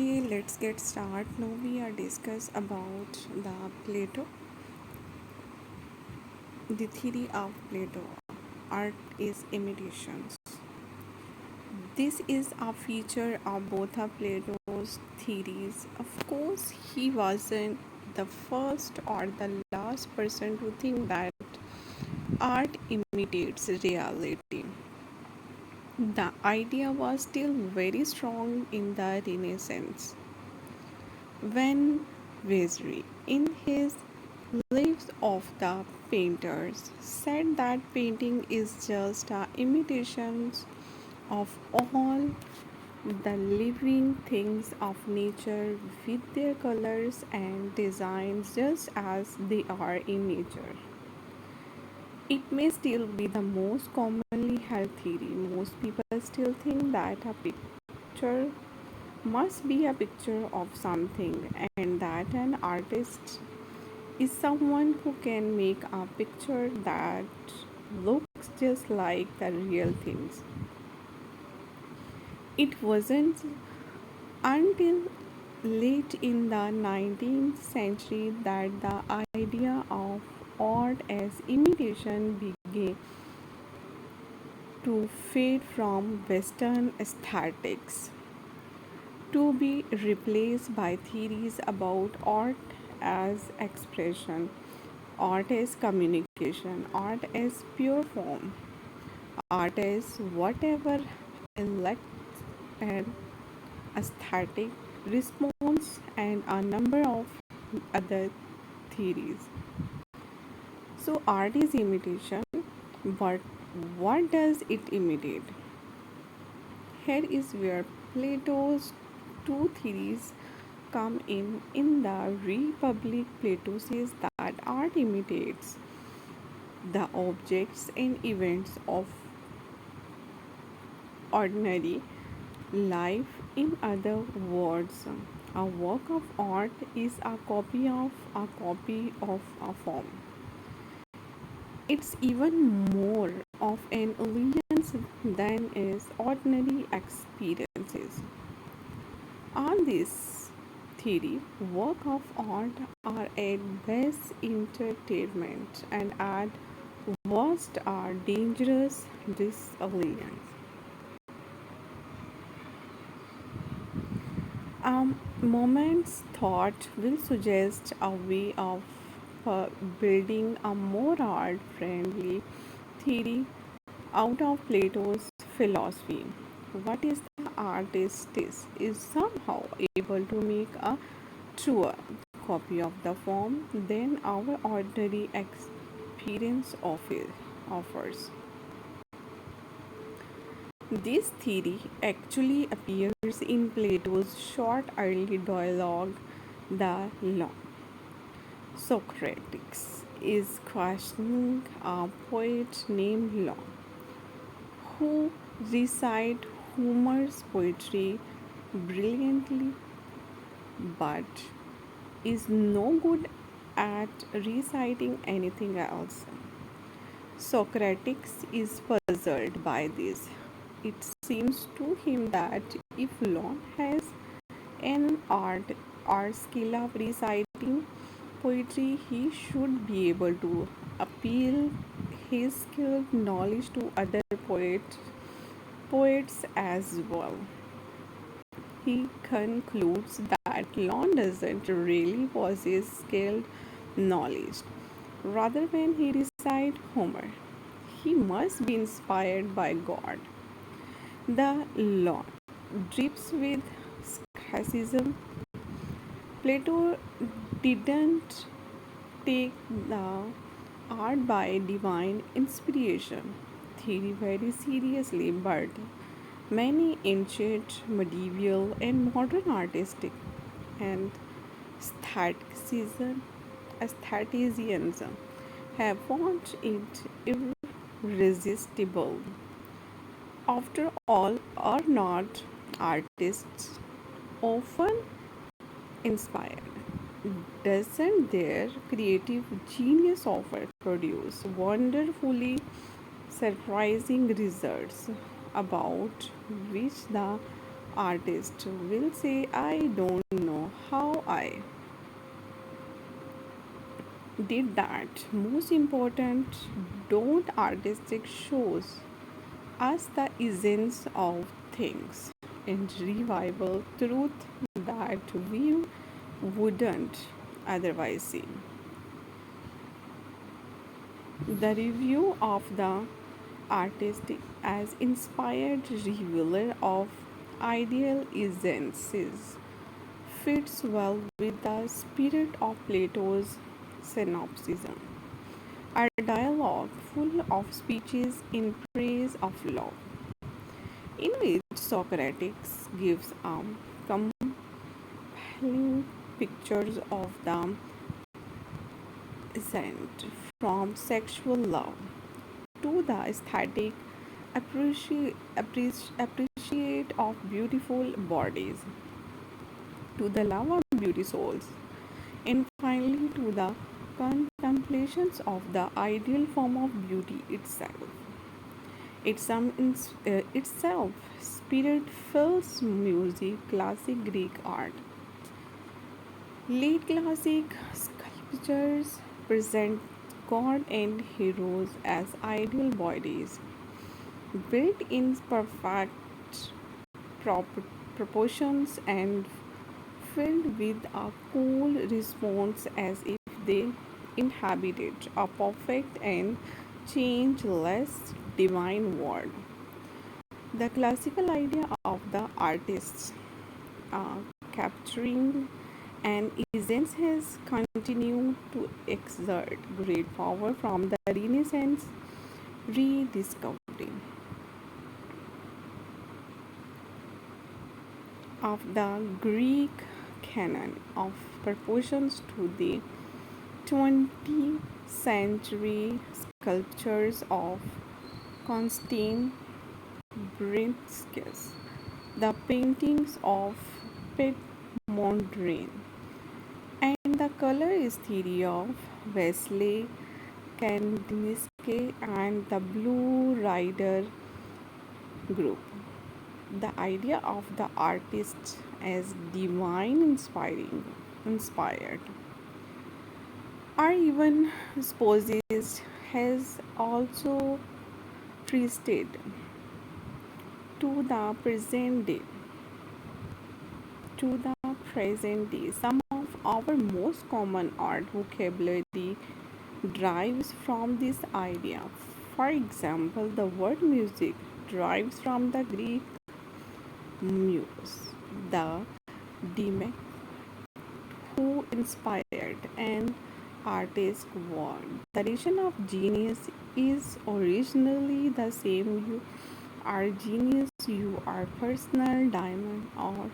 Okay, let's get started. Now we are discuss about the Plato, the theory of Plato. Art is imitations. This is a feature of both of Plato's theories. Of course, he wasn't the first or the last person to think that art imitates reality. The idea was still very strong in the Renaissance. When Vesey, in his Lives of the Painters, said that painting is just a imitation of all the living things of nature with their colors and designs just as they are in nature. It may still be the most commonly held theory. Most people still think that a picture must be a picture of something and that an artist is someone who can make a picture that looks just like the real things. It wasn't until late in the 19th century that the idea of art as imitation began to fade from Western aesthetics to be replaced by theories about art as expression, art as communication, art as pure form, art as whatever intellect and aesthetic response, and a number of other theories. So, art is imitation, but what does it imitate? Here is where Plato's two theories come in. In the Republic, Plato says that art imitates the objects and events of ordinary life. In other words, a work of art is a copy of a form. It's even more of an illusion than is ordinary experiences. On this theory, work of art are at best entertainment and at worst are dangerous disillusions. Moment's thought will suggest a way of building a more art friendly theory out of Plato's philosophy. What is the artist is somehow able to make a truer copy of the form than our ordinary experience of it offers. This theory actually appears in Plato's short early dialogue, The Law. Socrates is questioning a poet named Law, who recites Homer's poetry brilliantly but is no good at reciting anything else. Socrates is puzzled by this. It seems to him that if Law has an art skill of reciting poetry, he should be able to appeal his skilled knowledge to other poets as well. He concludes that Law doesn't really possess skilled knowledge. Rather, when he recites Homer, he must be inspired by God. The Law drips with skepticism. Plato didn't take the art by divine inspiration theory very seriously, but many ancient, medieval, and modern artistic and aestheticism, aestheticians have found it irresistible. After all, are not artists often inspired? Doesn't their creative genius often produce wonderfully surprising results about which the artist will say, I don't know how I did that. Most important, don't artistic shows us the essence of things and revival truth that we wouldn't otherwise see. The review of the artist as inspired revealer of ideal essences fits well with the spirit of Plato's synopsism, a dialogue full of speeches in praise of love, in which Socrates gives compelling pictures of the ascent from sexual love to the aesthetic appreciate of beautiful bodies, to the love of beauty souls, and finally to the contemplations of the ideal form of beauty itself. Itself, spirit fills music, classic Greek art. Late classic sculptures present God and heroes as ideal bodies, built in perfect prop- proportions and filled with a cool response as if they inhabited a perfect and changeless divine world. The classical idea of the artist uh, capturing an essence has continued to exert great power from the Renaissance rediscovery of the Greek canon of proportions to the 20th century sculptures of Constantine Brynskis, the paintings of Piet Mondrian, and the color is theory of Wesley Kandinsky and the Blue Rider group. The idea of the artist as divine inspired or even supposed has also persisted to the present day. To the present day, some of our most common art vocabulary derives from this idea. For example, the word music derives from the Greek muse, the demon who inspired an artist's work. The definition of genius is originally the same. You are genius, you are personal diamond or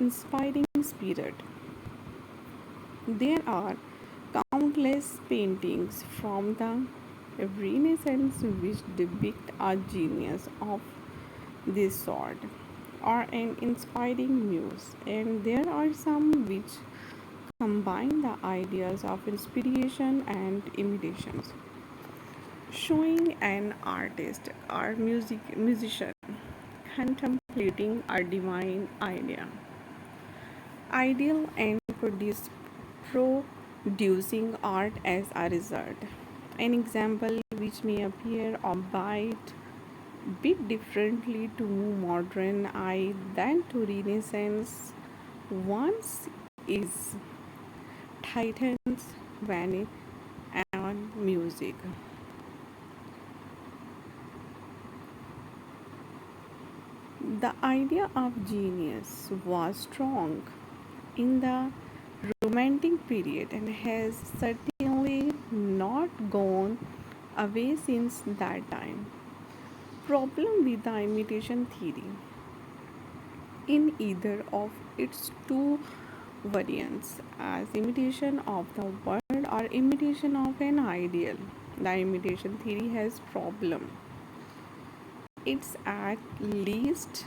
inspiring spirit. There are countless paintings from the Renaissance which depict a genius of this sort or an inspiring muse, and there are some which combine the ideas of inspiration and imitations, showing an artist or musician contemplating a divine ideal and producing art as a result. An example which may appear a bit differently to modern eye than to Renaissance ones is Titans Vanish and music. The idea of genius was strong in the Romantic period and has certainly not gone away since that time. Problem with the imitation theory. In either of its two variants, as imitation of the world or imitation of an ideal, the imitation theory has problem. It's at least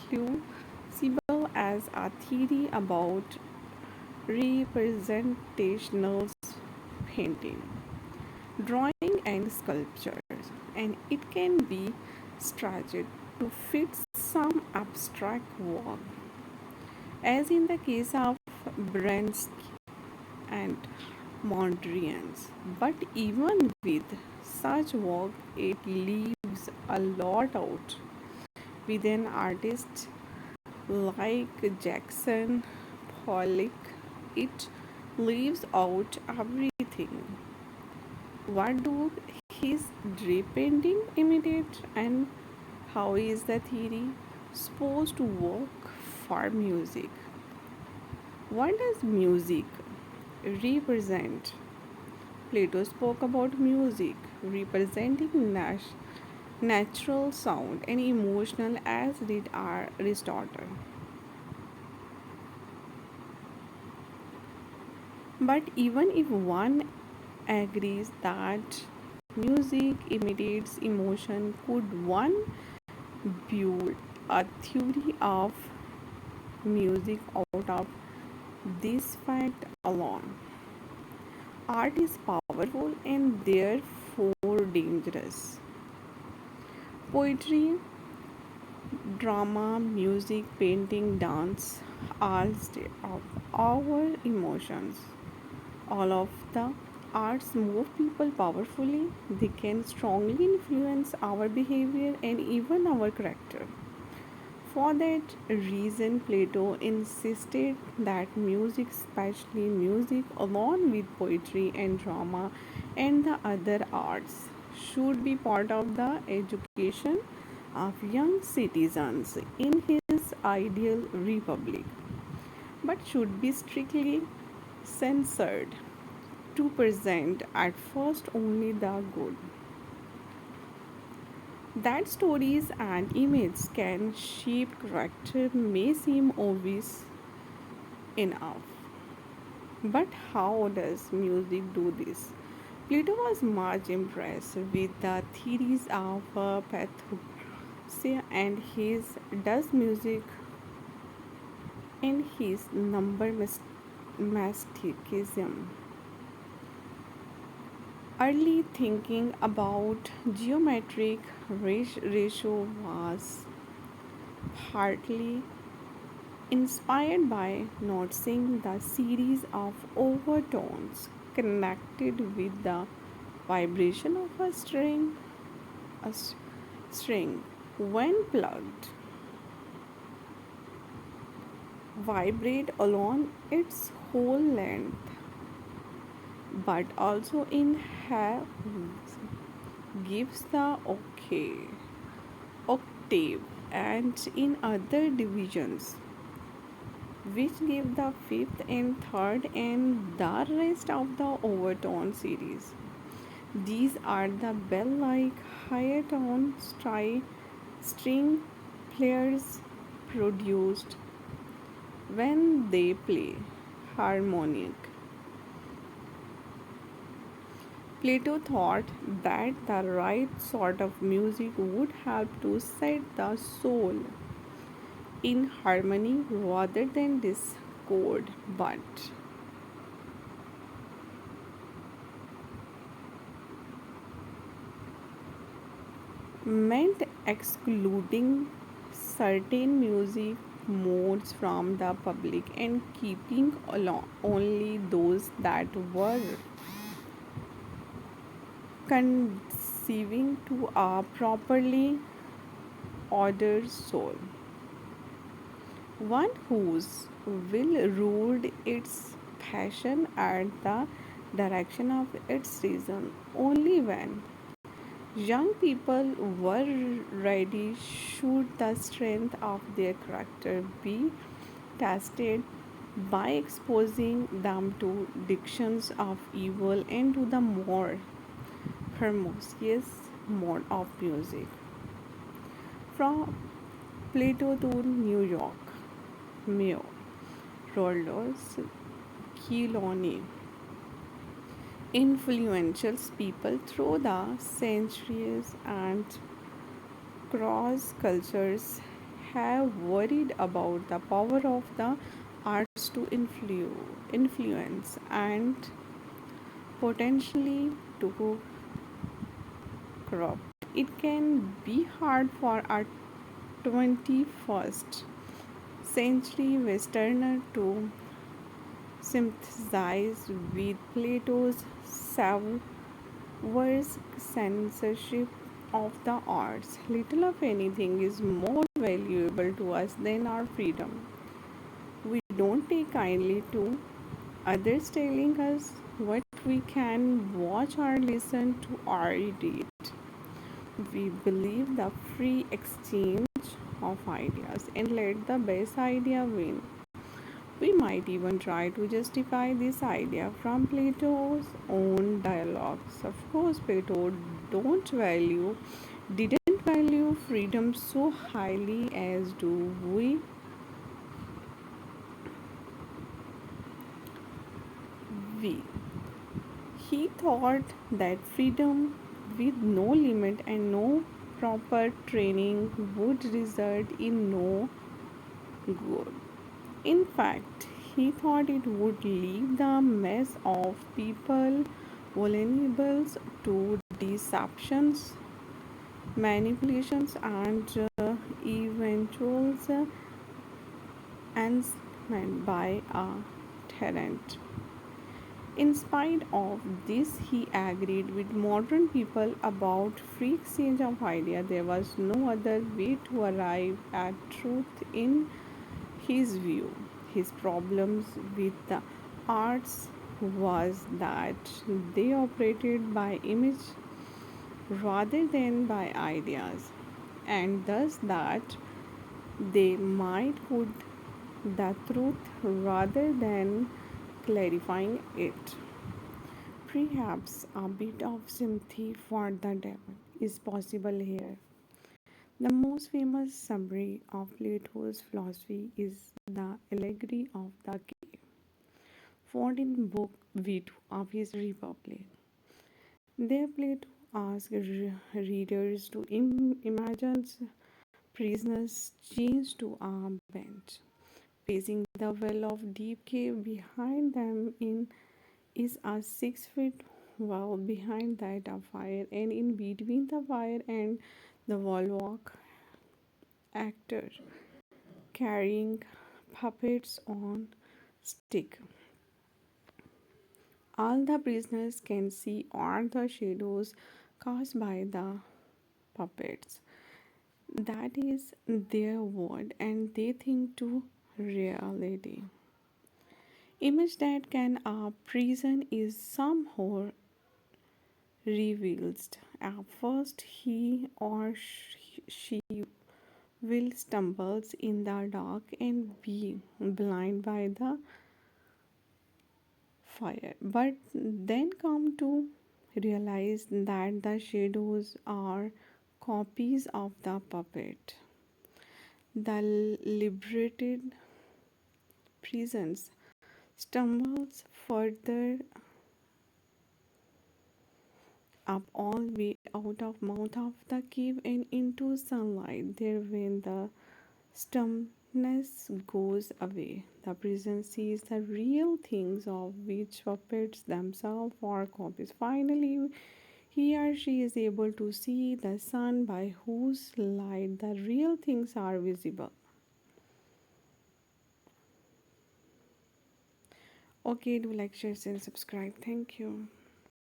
plausible as a theory about representational painting, drawing, and sculptures, and it can be stretched to fit some abstract work, as in the case of Bransky and Mondrian's. But even with such work, it leaves a lot out. With an artist like Jackson Pollock, it leaves out everything. What do his drip painting imitate, and how is the theory supposed to work for music? What does music represent? Plato spoke about music representing natural sound and emotional, as did Aristotle. But even if one agrees that music imitates emotion, could one build a theory of music out of this fact alone? Art is powerful and therefore dangerous. Poetry, drama, music, painting, dance, all state of our emotions. All of the arts move people powerfully. They can strongly influence our behavior and even our character. For that reason, Plato insisted that music, especially music, along with poetry and drama and the other arts, should be part of the education of young citizens in his ideal republic, but should be strictly censored to present at first only the good. That stories and images can shape character may seem obvious enough. But how does music do this? Plato was much impressed with the theories of Pythagoras and his does music and his number mysticism. Early thinking about geometric ratio was partly inspired by noticing the series of overtones connected with the vibration of a string when plugged vibrate along its whole length, but also in halves gives the octave, and in other divisions which give the fifth and third and the rest of the overtone series. These are the bell-like higher tone string players produced when they play harmonic. Plato thought that the right sort of music would help to set the soul in harmony rather than discord, but meant excluding certain music modes from the public and keeping along only those that were conceiving to a properly ordered soul, one whose will ruled its passion at the direction of its reason. Only when young people were ready should the strength of their character be tested by exposing them to dictions of evil and to the more harmonious mode of music. From Plato to New York, Mayo, Roldos, Quiloni, influential people through the centuries and cross cultures have worried about the power of the arts to influence and potentially to corrupt. It can be hard for art 21st century Westerner to sympathize with Plato's savage censorship of the arts. Little of anything is more valuable to us than our freedom. We don't take kindly to others telling us what we can watch or listen to or read. We believe the free exchange of ideas and let the best idea win. We might even try to justify this idea from Plato's own dialogues. Of course, Plato don't value didn't value freedom so highly as do we. He thought that freedom with no limit and no proper training would result in no good. In fact, he thought it would leave the mass of people vulnerable to deceptions, manipulations, and eventual enslavement by a tyrant. In spite of this, he agreed with modern people about free exchange of ideas. There was no other way to arrive at truth in his view. His problems with the arts was that they operated by image rather than by ideas, and thus that they might put the truth rather than clarifying it. Perhaps a bit of sympathy for the devil is possible here. The most famous summary of Plato's philosophy is the allegory of the cave, found in book V2 of his Republic. There Plato asks readers to imagine prisoners chained to a bench, facing the well of deep cave behind them is a 6 feet wall, behind that a fire, and in between the fire and the wall walk actor carrying puppets on stick. All the prisoners can see are the shadows cast by the puppets. That is their word, and they think to reality. Image that can a prison is somehow revealed. At first, he or she will stumbles in the dark and be blind by the fire, but then come to realize that the shadows are copies of the puppet. The liberated prisons stumbles further up all way out of mouth of the cave and into sunlight. There when the stumpness goes away, the prison sees the real things of which puppets themselves are copies. Finally, he or she is able to see the sun by whose light the real things are visible. Okay, do like, share, and subscribe. Thank you.